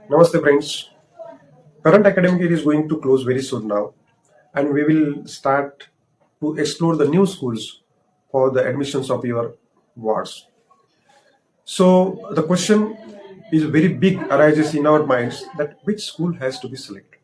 Namaste friends. Current academic year is going to close very soon now, and we will start to explore the new schools for the admissions of your wards. So the question is very big arises in our minds that which school has to be selected,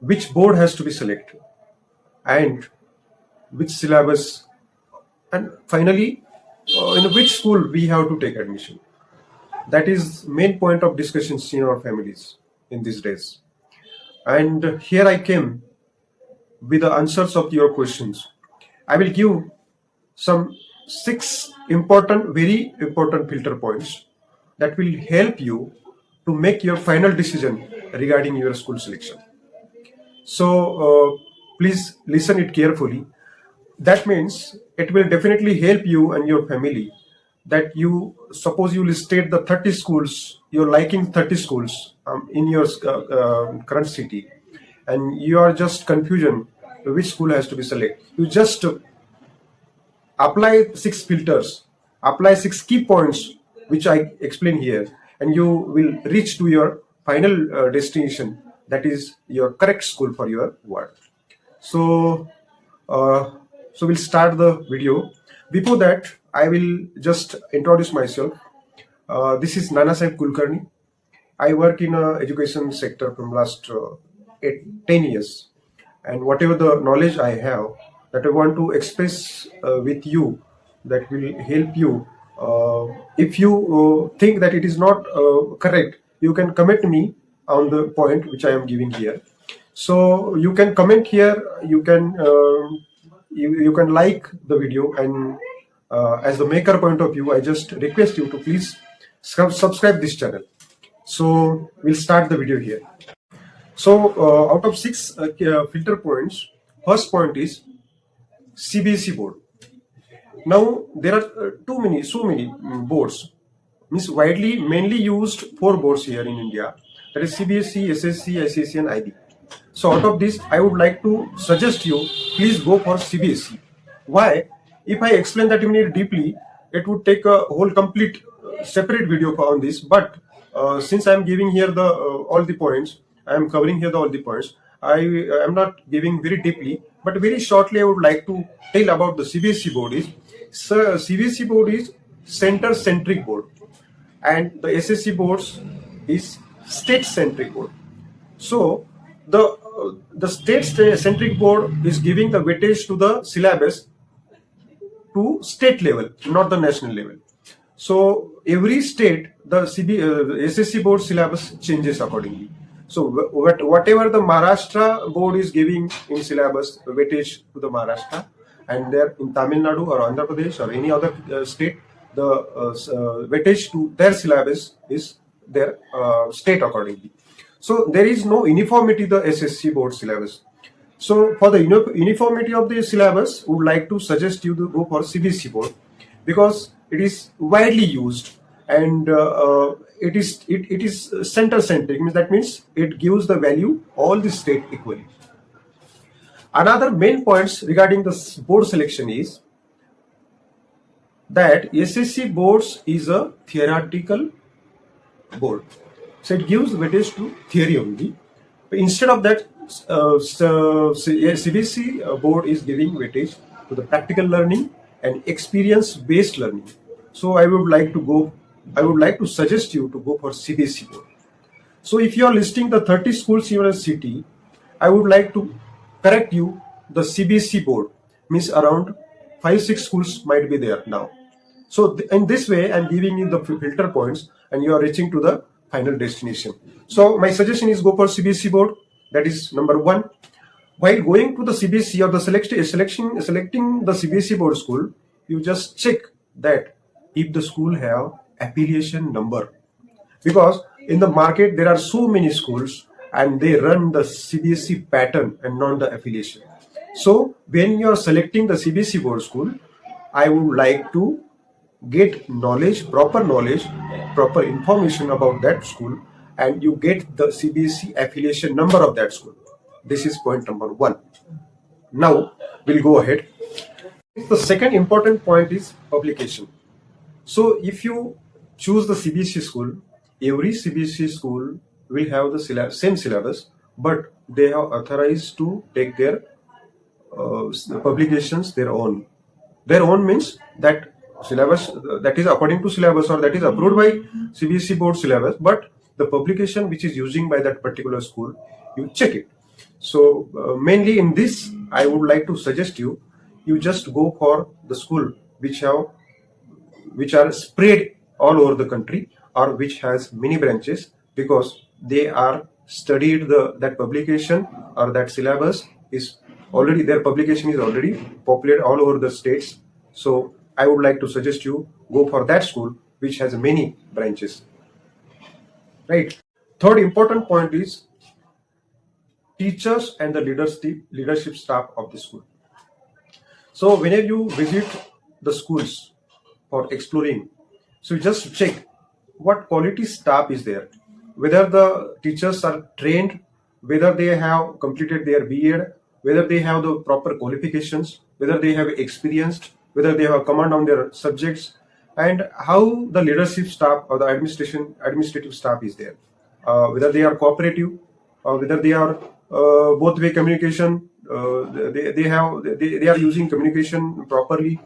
which board has to be selected, and which syllabus, and finally in which school we have to take admission. That is main point of discussions in our families in these days. And here I came with the answers of your questions. I will give some 6 important, very important filter points that will help you to make your final decision regarding your school selection. So please listen it carefully. That means it will definitely help you and your family that you suppose you will state the 30 schools, you're liking 30 schools in your current city, and you are just confusion which school has to be selected. You just apply 6 filters, apply 6 key points which I explain here, and you will reach to your final destination, that is your correct school for your ward. So we'll start the video. Before that, I will just introduce myself. This is Nana Sahib Kulkarni. I work in education sector from last 10 years, and whatever the knowledge I have that I want to express with you, that will help you. If you think that it is not correct, you can comment me on the point which I am giving here. So you can comment here, you can like the video, and as the maker point of view, I just request you to please subscribe this channel. So we'll start the video here. So out of 6 filter points, first point is CBSE board. Now there are so many boards, means mainly used 4 boards here in India, that is CBSE, SSC, ICSE and IB. So out of this, I would like to suggest you, please go for CBSE. Why? If I explain that even deeply, it would take a whole complete separate video on this. But since I am giving here the all the points, I am covering here all the points. I am not giving very deeply, but very shortly I would like to tell about the CBSE board. CBSE board is center-centric board, and the SSC boards is state-centric board. So the state-centric board is giving the weightage to the syllabus to state level, not the national level. So every state, the SSC board syllabus changes accordingly. So whatever the Maharashtra board is giving in syllabus, weightage to the Maharashtra, and there in Tamil Nadu or Andhra Pradesh or any other state, the weightage to their syllabus is their state accordingly. So there is no uniformity the SSC board syllabus. So for the uniformity of the syllabus, would like to suggest you to go for CBSE board, because it is widely used, and it is center-centric. That means it gives the value all the state equally. Another main points regarding the board selection is that SSC boards is a theoretical board. So it gives weightage to theory only. But instead of that, CBSE board is giving weightage to the practical learning and experience-based learning. So I would like to suggest you to go for CBSE board. So if you are listing the 30 schools in your city, I would like to correct you. The CBSE board means around 5-6 schools might be there now. So in this way, I'm giving you the filter points, and you are reaching to the final destination. So my suggestion is go for CBSE board. That is number 1. While going to the CBSE or the selecting the CBSE board school, you just check that if the school have affiliation number, because in the market there are so many schools and they run the CBSE pattern and not the affiliation. So when you are selecting the CBSE board school, I would like to get knowledge, proper information about that school, and you get the CBSE affiliation number of that school. This is point number 1. Now we'll go ahead. The second important point is publication. So if you choose the CBSE school, every CBSE school will have the same syllabus, but they have authorized to take their publications their own. Their own means that syllabus that is according to syllabus or that is approved by CBSE board syllabus, but the publication which is using by that particular school, you check it. So mainly in this, I would like to suggest you just go for the school which are spread all over the country or which has many branches, because they are studied that publication or that syllabus is already, their publication is already popular all over the states. So I would like to suggest you go for that school which has many branches, right? Third important point is teachers and the leadership staff of the school. So whenever you visit the schools for exploring, so you just check what quality staff is there, whether the teachers are trained, whether they have completed their B.Ed, whether they have the proper qualifications, whether they have experienced, whether they have command on their subjects, and how the leadership staff or the administrative staff is there, whether they are cooperative or whether they are both way communication, they are using communication properly.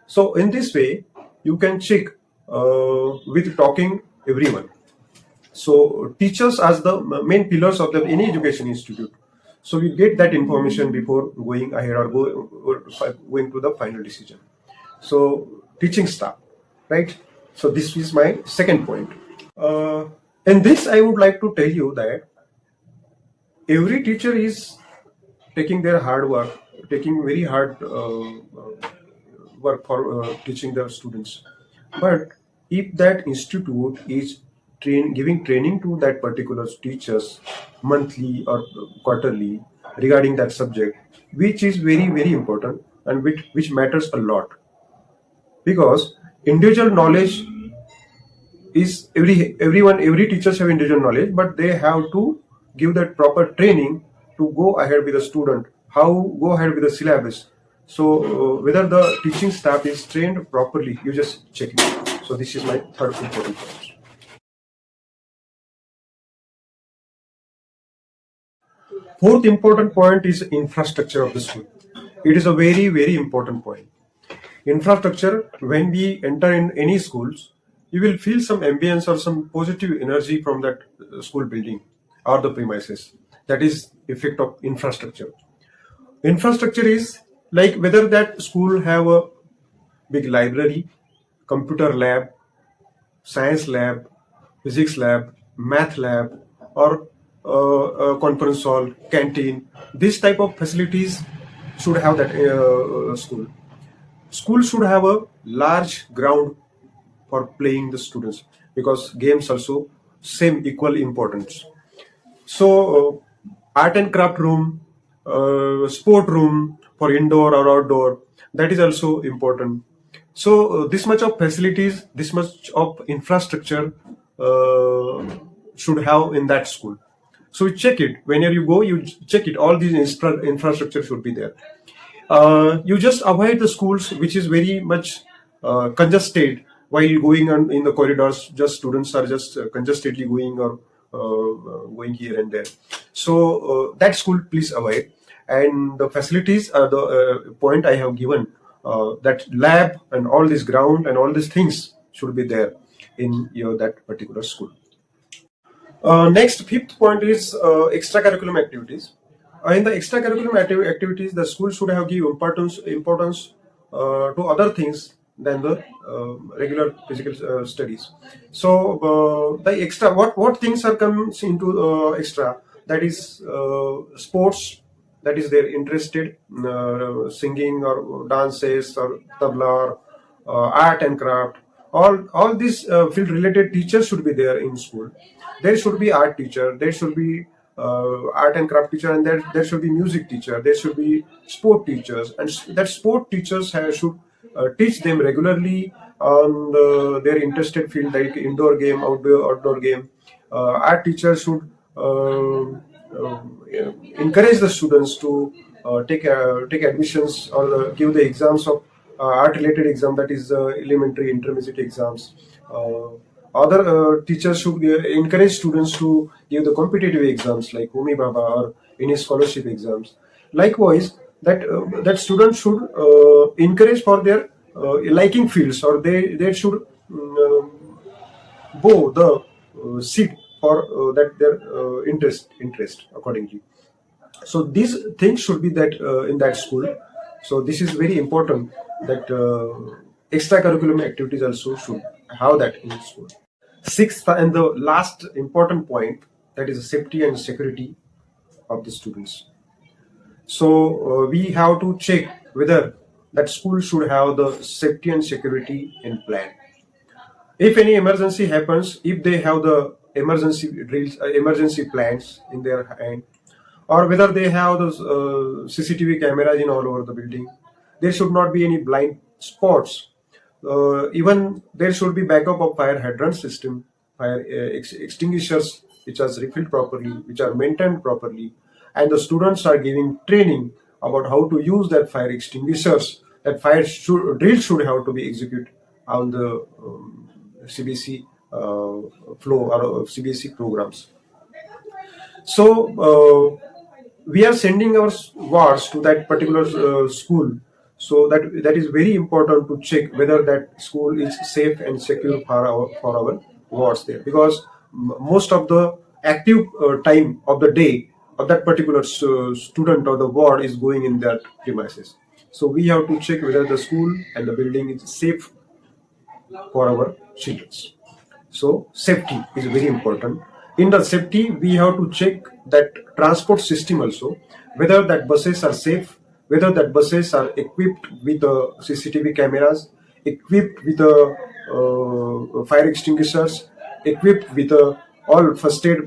So in this way you can check with talking everyone. So teachers as the main pillars of any education institute, so we get that information before going ahead or going to the final decision. So teaching staff, right? So this is my second point. In this I would like to tell you that every teacher is taking their hard work, taking very hard work for teaching the students. But if that institute is giving training to that particular teachers monthly or quarterly regarding that subject, which is very, very important and which matters a lot, because individual knowledge is every teachers have individual knowledge, but they have to give that proper training to go ahead with the student, how go ahead with the syllabus. So whether the teaching staff is trained properly, you just check it. So this is my third important point. Fourth important point is infrastructure of the school. It is a very, very important point. Infrastructure, when we enter in any schools, you will feel some ambience or some positive energy from that school building or the premises. That is effect of infrastructure. Infrastructure is like whether that school have a big library, computer lab, science lab, physics lab, math lab, or conference hall, canteen. This type of facilities should have that school. School should have a large ground for playing the students, because games also same equal importance. So art and craft room, sport room for indoor or outdoor, that is also important. So this much of facilities, this much of infrastructure should have in that school. So you check it whenever you go. You check it. All these infrastructure should be there. You just avoid the schools which is very much congested while going on in the corridors. Just students are just congested going or going here and there. So that school please avoid. And the facilities are the point I have given. That lab and all this ground and all these things should be there in that particular school. Next, fifth point is extracurricular activities. In the extracurricular activities, the school should have give importance to other things than the regular physical studies. So the extra, what things are comes into extra? That is sports. That is they're interested singing or dances or tabla or art and craft. All these field related teachers should be there in school. There should be art teacher, there should be art and craft teacher, and there should be music teacher, there should be sport teachers, and that sport teachers should teach them regularly on their interested field, like indoor game, outdoor game. Art teachers should encourage the students to take admissions or give the exams of art related exam, that is elementary intermediate exams. Other teachers should encourage students to give the competitive exams like Homi Bhabha or any scholarship exams. Likewise, that students should encourage for their liking fields, or they should bow the seed for that their interest accordingly. So these things should be that in that school. So this is very important that extracurricular activities also should have that in school. Sixth and the last important point, that is safety and security of the students. So we have to check whether that school should have the safety and security in plan. If any emergency happens, if they have the emergency drills, emergency plans in their hand, or whether they have those CCTV cameras in all over the building, there should not be any blind spots. Even there should be backup of fire hydrant system, fire extinguishers which are refilled properly, which are maintained properly, and the students are giving training about how to use that fire extinguishers. That drill should have to be executed on the CBSE flow or CBSE programs. So we are sending our wards to that particular school. So that is very important to check whether that school is safe and secure for our wards there, because most of the active time of the day of that particular student or the ward is going in that premises. So we have to check whether the school and the building is safe for our children. So safety is very important. In the safety, we have to check that transport system also, whether that buses are safe, whether that buses are equipped with CCTV cameras, equipped with fire extinguishers, equipped with all first aid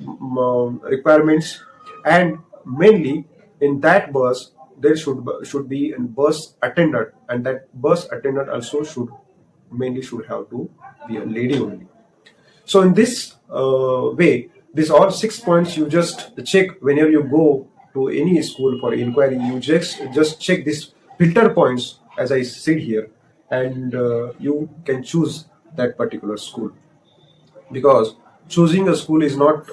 requirements, and mainly in that bus there should be a bus attendant, and that bus attendant also should have to be a lady only. So in this way, these all 6 points you just check whenever you go to any school for inquiry. You just check these filter points as I said here, and you can choose that particular school. Because choosing a school is not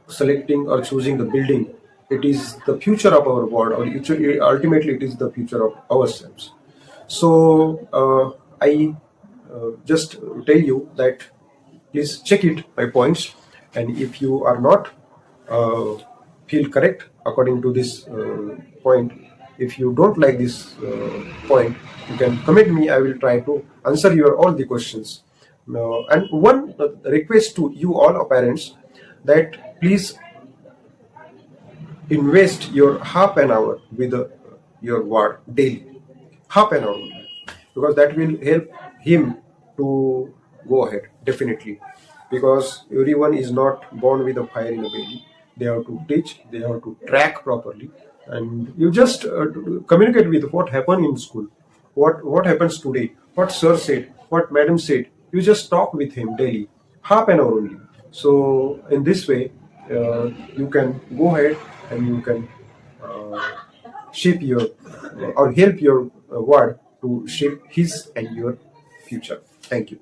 selecting or choosing the building; it is the future of our world, or ultimately it is the future of ourselves. So I just tell you that please check it by points, and if you are not uh, feel correct according to this point, if you don't like this point, you can comment me. I will try to answer your all the questions. And one request to you all parents, that please invest your half an hour with your ward daily, half an hour only, because that will help him to go ahead definitely. Because everyone is not born with a fire in the belly. They have to teach, they have to track properly, and you just communicate with what happened in school, what happens today, what sir said, what madam said. You just talk with him daily, half an hour only. So in this way, you can go ahead and you can uh, shape your or help your ward to shape his and your future. Thank you.